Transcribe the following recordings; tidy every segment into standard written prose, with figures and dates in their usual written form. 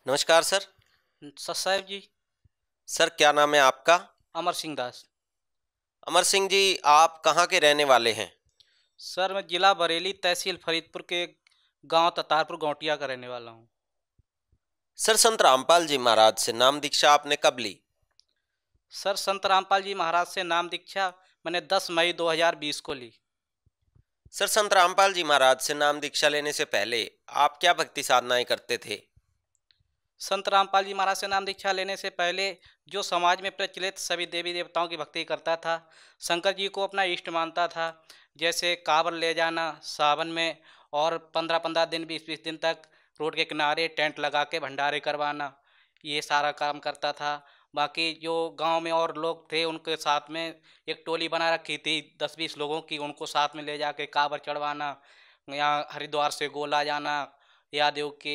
नमस्कार सर। साहब जी। सर क्या नाम है आपका? अमर सिंह दास। अमर सिंह जी, आप कहाँ के रहने वाले हैं? सर मैं जिला बरेली तहसील फरीदपुर के गांव ततारपुर गौटिया का रहने वाला हूँ। सर संत रामपाल जी महाराज से नाम दीक्षा आपने कब ली? सर संत रामपाल जी महाराज से नाम दीक्षा मैंने 10 मई 2020 को ली। सर संत रामपाल जी महाराज से नाम दीक्षा लेने से पहले आप क्या भक्ति साधनाएं करते थे? संत रामपाल जी महाराज से नाम दीक्षा लेने से पहले जो समाज में प्रचलित सभी देवी देवताओं की भक्ति करता था, शंकर जी को अपना इष्ट मानता था। जैसे कांवड़ ले जाना सावन में, और 15-15 दिन 20-20 दिन तक रोड के किनारे टेंट लगा के भंडारे करवाना, ये सारा काम करता था। बाकी जो गांव में और लोग थे उनके साथ में एक टोली बना रखी थी 10-20 लोगों की, उनको साथ में ले जाके कांवड़ चढ़वाना। यहाँ हरिद्वार से गोला जाना, यादव के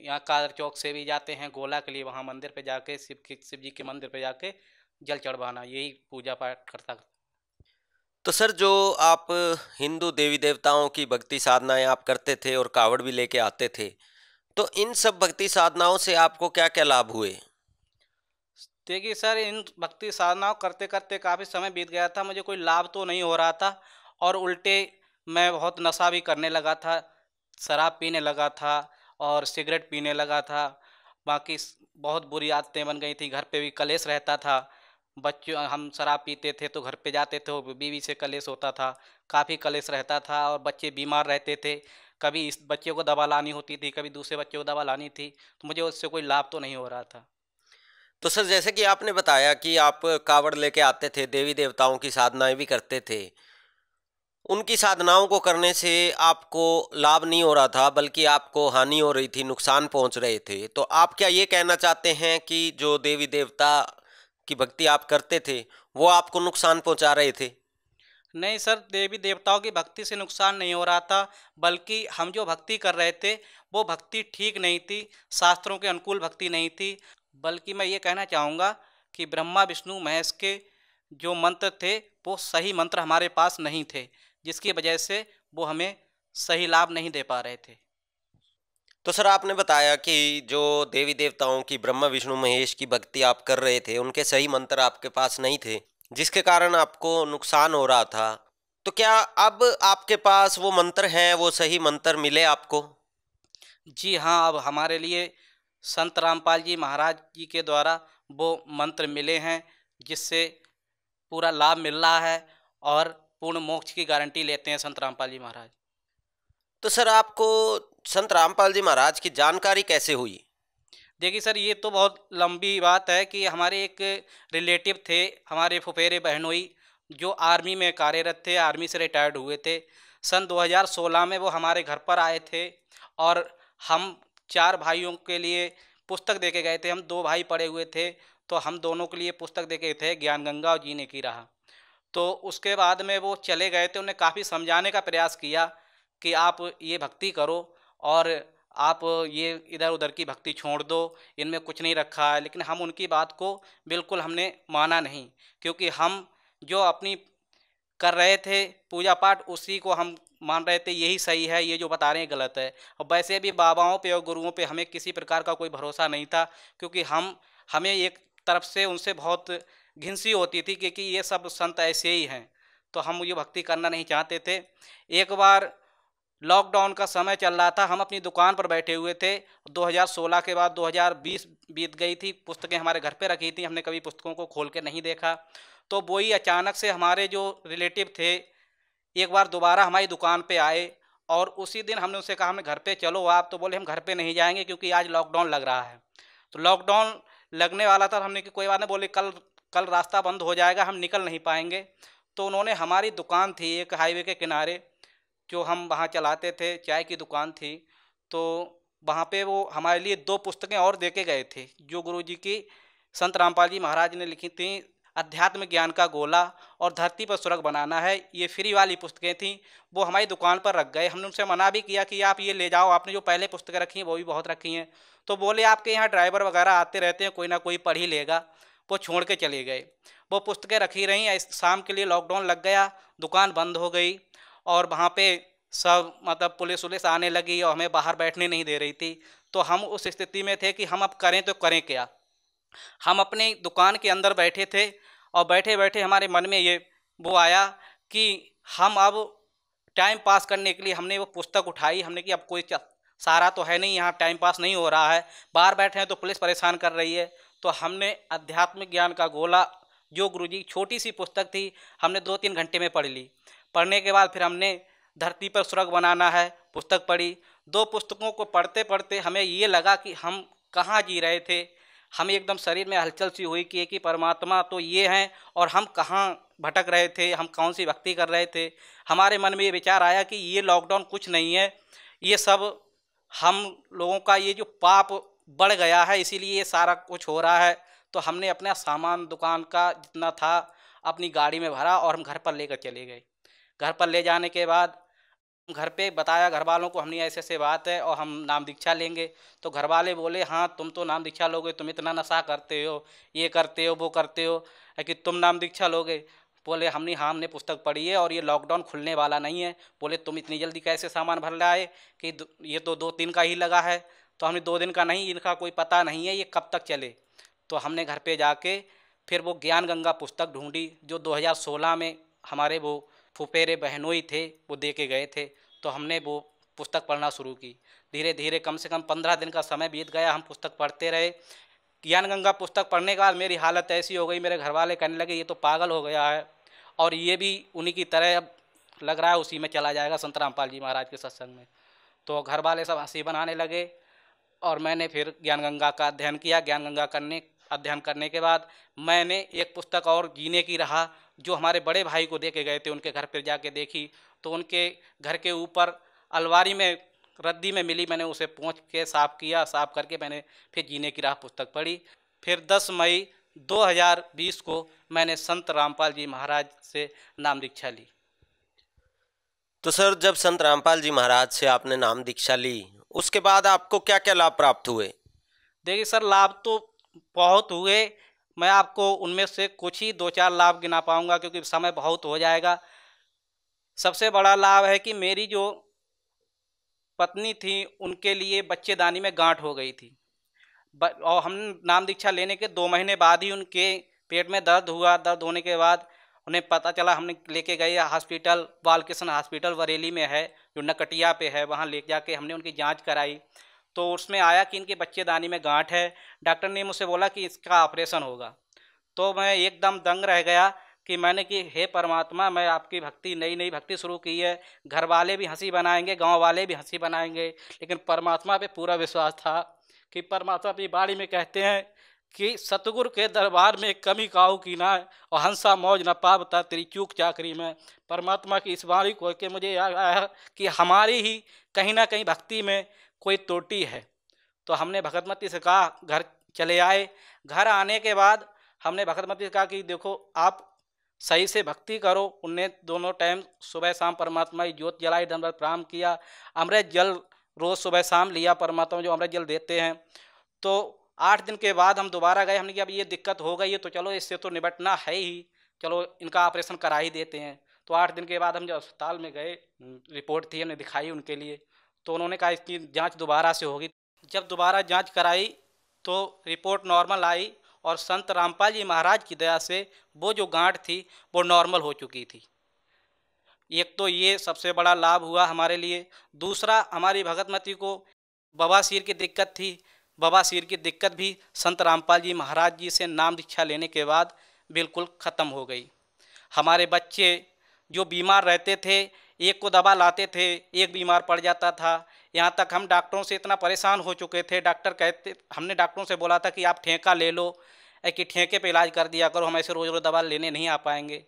यहाँ कादर चौक से भी जाते हैं गोला के लिए, वहाँ मंदिर पे जाके शिव जी के मंदिर पे जाके जल चढ़वाना, यही पूजा पाठ करता। तो सर जो आप हिंदू देवी देवताओं की भक्ति साधनाएं आप करते थे और कावड़ भी लेके आते थे, तो इन सब भक्ति साधनाओं से आपको क्या क्या लाभ हुए? देखिए सर, इन भक्ति साधनाओं करते करते काफ़ी समय बीत गया था, मुझे कोई लाभ तो नहीं हो रहा था, और उल्टे मैं बहुत नशा भी करने लगा था, शराब पीने लगा था और सिगरेट पीने लगा था। बाकी बहुत बुरी आदतें बन गई थी, घर पे भी कलेश रहता था। बच्चों हम शराब पीते थे तो घर पे जाते थे, वो बीवी से कलेश होता था, काफ़ी कलेश रहता था, और बच्चे बीमार रहते थे। कभी इस बच्चे को दवा लानी होती थी, कभी दूसरे बच्चे को दवा लानी थी, तो मुझे उससे कोई लाभ तो नहीं हो रहा था। तो सर जैसे कि आपने बताया कि आप कावड़ लेके आते थे, देवी देवताओं की साधनाएं भी करते थे, उनकी साधनाओं को करने से आपको लाभ नहीं हो रहा था बल्कि आपको हानि हो रही थी, नुकसान पहुंच रहे थे। तो आप क्या ये कहना चाहते हैं कि जो देवी देवता की भक्ति आप करते थे वो आपको नुकसान पहुंचा रहे थे? नहीं सर, देवी देवताओं की भक्ति से नुकसान नहीं हो रहा था, बल्कि हम जो भक्ति कर रहे थे वो भक्ति ठीक नहीं थी, शास्त्रों के अनुकूल भक्ति नहीं थी। बल्कि मैं ये कहना चाहूँगा कि ब्रह्मा विष्णु महेश के जो मंत्र थे वो सही मंत्र हमारे पास नहीं थे, जिसकी वजह से वो हमें सही लाभ नहीं दे पा रहे थे। तो सर आपने बताया कि जो देवी देवताओं की ब्रह्मा विष्णु महेश की भक्ति आप कर रहे थे उनके सही मंत्र आपके पास नहीं थे, जिसके कारण आपको नुकसान हो रहा था। तो क्या अब आपके पास वो मंत्र हैं, वो सही मंत्र मिले आपको? जी हाँ, अब हमारे लिए संत रामपाल जी महाराज जी के द्वारा वो मंत्र मिले हैं, जिससे पूरा लाभ मिल रहा है, और पूर्ण मोक्ष की गारंटी लेते हैं संत रामपाल जी महाराज। तो सर आपको संत रामपाल जी महाराज की जानकारी कैसे हुई? देखिए सर, ये तो बहुत लंबी बात है कि हमारे एक रिलेटिव थे, हमारे फुफेरे बहनोई, जो आर्मी में कार्यरत थे, आर्मी से रिटायर्ड हुए थे। सन 2016 में वो हमारे घर पर आए थे, और हम 4 भाइयों के लिए पुस्तक दे के गए थे। हम 2 भाई पढ़े हुए थे, तो हम दोनों के लिए पुस्तक दे के थे, ज्ञान गंगा और जीने की राह। तो उसके बाद में वो चले गए थे, उन्हें काफ़ी समझाने का प्रयास किया कि आप ये भक्ति करो, और आप ये इधर उधर की भक्ति छोड़ दो, इनमें कुछ नहीं रखा है। लेकिन हम उनकी बात को बिल्कुल हमने माना नहीं, क्योंकि हम जो अपनी कर रहे थे पूजा पाठ, उसी को हम मान रहे थे यही सही है, ये जो बता रहे हैं गलत है। और वैसे भी बाबाओं पे और गुरुओं पे हमें किसी प्रकार का कोई भरोसा नहीं था, क्योंकि हमें एक तरफ से उनसे बहुत घिनसी होती थी, क्योंकि ये सब संत ऐसे ही हैं, तो हम ये भक्ति करना नहीं चाहते थे। एक बार लॉकडाउन का समय चल रहा था, हम अपनी दुकान पर बैठे हुए थे, 2016 के बाद 2020 बीत गई थी, पुस्तकें हमारे घर पे रखी थी, हमने कभी पुस्तकों को खोल के नहीं देखा। तो वही अचानक से हमारे जो रिलेटिव थे एक बार दोबारा हमारी दुकान पे आए, और उसी दिन हमने उनसे कहा हमें घर पे चलो आप, तो बोले हम घर पे नहीं जाएंगे क्योंकि आज लॉकडाउन लग रहा है। तो लॉकडाउन लगने वाला था, हमने कि कोई बात नहीं, बोले कल कल रास्ता बंद हो जाएगा, हम निकल नहीं पाएंगे। तो उन्होंने हमारी दुकान थी एक हाईवे के किनारे, जो हम वहाँ चलाते थे, चाय की दुकान थी, तो वहाँ पे वो हमारे लिए 2 पुस्तकें और दे के गए थे, जो गुरुजी की संत रामपाल जी महाराज ने लिखी थी, अध्यात्म ज्ञान का गोला और धरती पर स्वर्ग बनाना है, ये फ्री वाली पुस्तकें थीं। वो हमारी दुकान पर रख गए, हमने उनसे मना भी किया कि आप ये ले जाओ, आपने जो पहले पुस्तकें रखी हैं वो भी बहुत रखी हैं। तो बोले आपके यहाँ ड्राइवर वगैरह आते रहते हैं, कोई ना कोई पढ़ ही लेगा। वो छोड़ के चले गए, वो पुस्तकें रखी रहीं। शाम के लिए लॉकडाउन लग गया, दुकान बंद हो गई, और वहाँ पे सब मतलब पुलिस वुलिस आने लगी और हमें बाहर बैठने नहीं दे रही थी। तो हम उस स्थिति में थे कि हम अब करें तो करें क्या। हम अपनी दुकान के अंदर बैठे थे और बैठे बैठे हमारे मन में ये वो आया कि हम अब टाइम पास करने के लिए हमने वो पुस्तक उठाई। हमने कि अब कोई सहारा तो है नहीं, यहाँ टाइम पास नहीं हो रहा है, बाहर बैठे हैं तो पुलिस परेशान कर रही है। तो हमने आध्यात्मिक ज्ञान का गोला, जो गुरुजी छोटी सी पुस्तक थी, हमने 2-3 घंटे में पढ़ ली। पढ़ने के बाद फिर हमने धरती पर स्वर्ग बनाना है पुस्तक पढ़ी। 2 पुस्तकों को पढ़ते पढ़ते हमें ये लगा कि हम कहाँ जी रहे थे। हमें एकदम शरीर में हलचल सी हुई कि परमात्मा तो ये हैं और हम कहाँ भटक रहे थे, हम कौन सी भक्ति कर रहे थे। हमारे मन में ये विचार आया कि ये लॉकडाउन कुछ नहीं है, ये सब हम लोगों का ये जो पाप बढ़ गया है, इसीलिए ये सारा कुछ हो रहा है। तो हमने अपना सामान दुकान का जितना था अपनी गाड़ी में भरा और हम घर पर लेकर चले गए। घर पर ले जाने के बाद घर पे बताया घर वालों को, हमने ऐसे ऐसे बात है और हम नाम दीक्षा लेंगे। तो घर वाले बोले हाँ तुम तो नाम दीक्षा लोगे, तुम इतना नशा करते हो, ये करते हो वो करते हो, है कि तुम नाम दीक्षा लोगे। बोले हमने हाँ हमने पुस्तक पढ़ी है और ये लॉकडाउन खुलने वाला नहीं है। बोले तुम इतनी जल्दी कैसे सामान भर लाए कि ये तो 2-3 का ही लगा है। तो हमने 2 दिन का नहीं, इनका कोई पता नहीं है ये कब तक चले। तो हमने घर पे जाके फिर वो ज्ञान गंगा पुस्तक ढूंढी जो 2016 में हमारे वो फुफेरे बहनोई थे वो दे के गए थे। तो हमने वो पुस्तक पढ़ना शुरू की। धीरे धीरे कम से कम 15 दिन का समय बीत गया, हम पुस्तक पढ़ते रहे। ज्ञान गंगा पुस्तक पढ़ने के बाद मेरी हालत ऐसी हो गई, मेरे घर वाले कहने लगे ये तो पागल हो गया है और ये भी उन्हीं की तरह अब लग रहा है उसी में चला जाएगा संत रामपाल जी महाराज के सत्संग में। तो घर वाले सब हंसी बनाने लगे और मैंने फिर ज्ञान गंगा का अध्ययन किया। ज्ञान गंगा अध्ययन करने के बाद मैंने एक पुस्तक और जीने की राह जो हमारे बड़े भाई को दे के गए थे, उनके घर पर जाके देखी। तो उनके घर के ऊपर अलमारी में रद्दी में मिली, मैंने उसे पोंछ के साफ़ किया। साफ़ करके मैंने फिर जीने की राह पुस्तक पढ़ी। फिर 10 मई 2020 को मैंने संत रामपाल जी महाराज से नाम दीक्षा ली। तो सर जब संत रामपाल जी महाराज से आपने नाम दीक्षा ली उसके बाद आपको क्या क्या लाभ प्राप्त हुए? देखिए सर लाभ तो बहुत हुए, मैं आपको उनमें से कुछ ही 2-4 लाभ गिना पाऊंगा क्योंकि समय बहुत हो जाएगा। सबसे बड़ा लाभ है कि मेरी जो पत्नी थी उनके लिए बच्चेदानी में गांठ हो गई थी और हम नाम दीक्षा लेने के 2 महीने बाद ही उनके पेट में दर्द हुआ। दर्द होने के बाद उन्हें पता चला, हमने लेके गए हॉस्पिटल, बालकृष्ण हॉस्पिटल बरेली में है जो नकटिया पे है, वहाँ ले जाके हमने उनकी जांच कराई। तो उसमें आया कि इनके बच्चेदानी में गांठ है। डॉक्टर ने मुझसे बोला कि इसका ऑपरेशन होगा। तो मैं एकदम दंग रह गया कि मैंने कि हे परमात्मा, मैं आपकी भक्ति नई नई भक्ति शुरू की है, घर वाले भी हंसी बनाएंगे, गांव वाले भी हंसी बनाएंगे, लेकिन परमात्मा पे पूरा विश्वास था कि परमात्मा अपनी बाणी में कहते हैं कि सतगुरु के दरबार में कमी काऊ की ना और हंसा मौज न पावता तेरी चूक चाकरी में। परमात्मा की इस वाणी को के मुझे याद आया कि हमारी ही कहीं ना कहीं भक्ति में कोई त्रुटि है। तो हमने भगतमती से कहा, घर चले आए। घर आने के बाद हमने भगतमती से कहा कि देखो आप सही से भक्ति करो। उनने दोनों टाइम सुबह शाम परमात्मा की ज्योत जलाई, दंडवत प्रणाम किया, अमृत जल रोज़ सुबह शाम लिया, परमात्मा जो अमृत जल देते हैं। तो 8 दिन के बाद हम दोबारा गए, हमने कहा अब ये दिक्कत हो गई है तो चलो इससे तो निपटना है ही, चलो इनका ऑपरेशन करा ही देते हैं। तो 8 दिन के बाद हम जब अस्पताल में गए, रिपोर्ट थी हमने दिखाई उनके लिए, तो उन्होंने कहा इसकी जाँच दोबारा से होगी। जब दोबारा जाँच कराई तो रिपोर्ट नॉर्मल आई और संत रामपाल जी महाराज की दया से वो जो गांठ थी वो नॉर्मल हो चुकी थी। एक तो ये सबसे बड़ा लाभ हुआ हमारे लिए। दूसरा, हमारी भगतमती को बवासीर की दिक्कत थी। बवासीर की दिक्कत भी संत रामपाल जी महाराज जी से नाम दीक्षा लेने के बाद बिल्कुल ख़त्म हो गई। हमारे बच्चे जो बीमार रहते थे, एक को दवा लाते थे, एक बीमार पड़ जाता था। यहाँ तक हम डॉक्टरों से इतना परेशान हो चुके थे, डॉक्टर कहते, हमने डॉक्टरों से बोला था कि आप ठेका ले लो, कि ठेके पे इलाज कर दिया करो, हम ऐसे रोज़ रोज़ दवा लेने नहीं आ पाएंगे।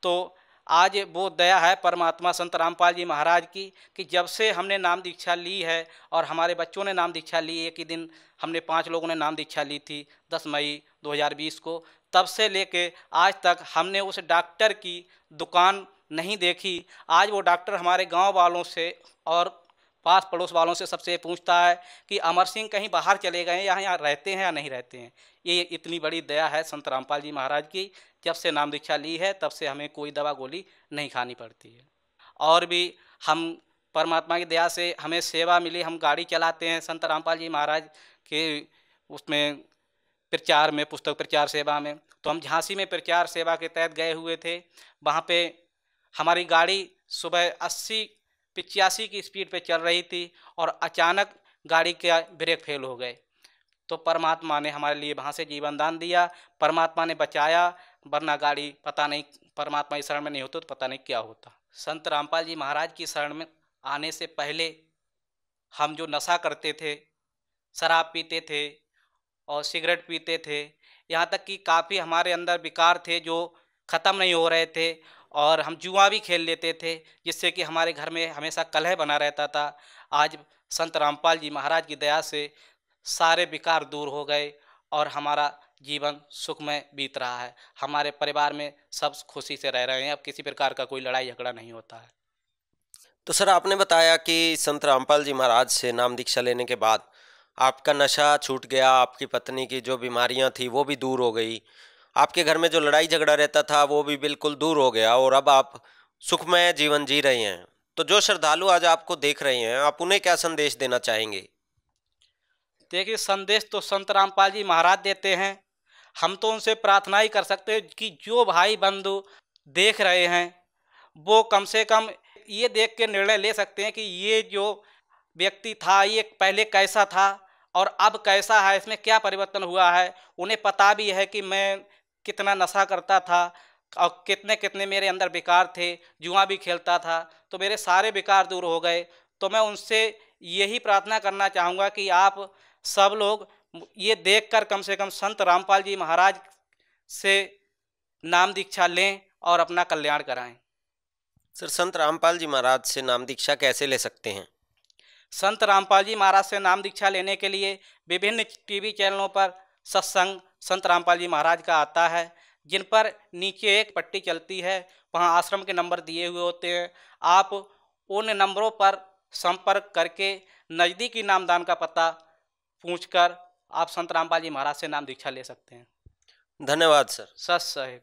तो आज वो दया है परमात्मा संत रामपाल जी महाराज की कि जब से हमने नाम दीक्षा ली है और हमारे बच्चों ने नाम दीक्षा ली, एक ही दिन हमने 5 लोगों ने नाम दीक्षा ली थी 10 मई 2020 को, तब से लेके आज तक हमने उस डॉक्टर की दुकान नहीं देखी। आज वो डॉक्टर हमारे गांव वालों से और पास पड़ोस वालों से सबसे पूछता है कि अमर सिंह कहीं बाहर चले गए, यहाँ रहते हैं या नहीं रहते हैं। ये इतनी बड़ी दया है संत रामपाल जी महाराज की। जब से नाम दीक्षा ली है तब से हमें कोई दवा गोली नहीं खानी पड़ती है। और भी हम परमात्मा की दया से हमें सेवा मिली, हम गाड़ी चलाते हैं संत रामपाल जी महाराज के उसमें प्रचार में, पुस्तक प्रचार सेवा में। तो हम झांसी में प्रचार सेवा के तहत गए हुए थे। वहाँ पे हमारी गाड़ी सुबह 80-85 की स्पीड पे चल रही थी और अचानक गाड़ी के ब्रेक फेल हो गए। तो परमात्मा ने हमारे लिए वहाँ से जीवन दान दिया, परमात्मा ने बचाया, वरना गाड़ी पता नहीं, परमात्मा की शरण में नहीं होता तो पता नहीं क्या होता। संत रामपाल जी महाराज की शरण में आने से पहले हम जो नशा करते थे, शराब पीते थे और सिगरेट पीते थे, यहाँ तक कि काफ़ी हमारे अंदर विकार थे जो ख़त्म नहीं हो रहे थे, और हम जुआ भी खेल लेते थे जिससे कि हमारे घर में हमेशा कलह बना रहता था। आज संत रामपाल जी महाराज की दया से सारे विकार दूर हो गए और हमारा जीवन सुखमय बीत रहा है। हमारे परिवार में सब खुशी से रह रहे हैं, अब किसी प्रकार का कोई लड़ाई झगड़ा नहीं होता है। तो सर आपने बताया कि संत रामपाल जी महाराज से नाम दीक्षा लेने के बाद आपका नशा छूट गया, आपकी पत्नी की जो बीमारियां थी वो भी दूर हो गई, आपके घर में जो लड़ाई झगड़ा रहता था वो भी बिल्कुल दूर हो गया और अब आप सुखमय जीवन जी रहे हैं। तो जो श्रद्धालु आज आपको देख रहे हैं, आप उन्हें क्या संदेश देना चाहेंगे? देखिए, संदेश तो संत रामपाल जी महाराज देते हैं। हम तो उनसे प्रार्थना ही कर सकते हैं कि जो भाई बंधु देख रहे हैं वो कम से कम ये देख के निर्णय ले सकते हैं कि ये जो व्यक्ति था ये पहले कैसा था और अब कैसा है, इसमें क्या परिवर्तन हुआ है। उन्हें पता भी है कि मैं कितना नशा करता था और कितने कितने मेरे अंदर विकार थे, जुआ भी खेलता था, तो मेरे सारे विकार दूर हो गए। तो मैं उनसे यही प्रार्थना करना चाहूँगा कि आप सब लोग ये देखकर कम से कम संत रामपाल जी महाराज से नाम दीक्षा लें और अपना कल्याण कराएं। सर संत रामपाल जी महाराज से नाम दीक्षा कैसे ले सकते हैं? संत रामपाल जी महाराज से नाम दीक्षा लेने के लिए विभिन्न टीवी चैनलों पर सत्संग संत रामपाल जी महाराज का आता है, जिन पर नीचे एक पट्टी चलती है, वहां आश्रम के नंबर दिए हुए होते हैं। आप उन नंबरों पर संपर्क करके नज़दीकी नामदान का पता पूछकर आप संत रामपाल जी महाराज से नाम दीक्षा ले सकते हैं। धन्यवाद सर। सत साहेब।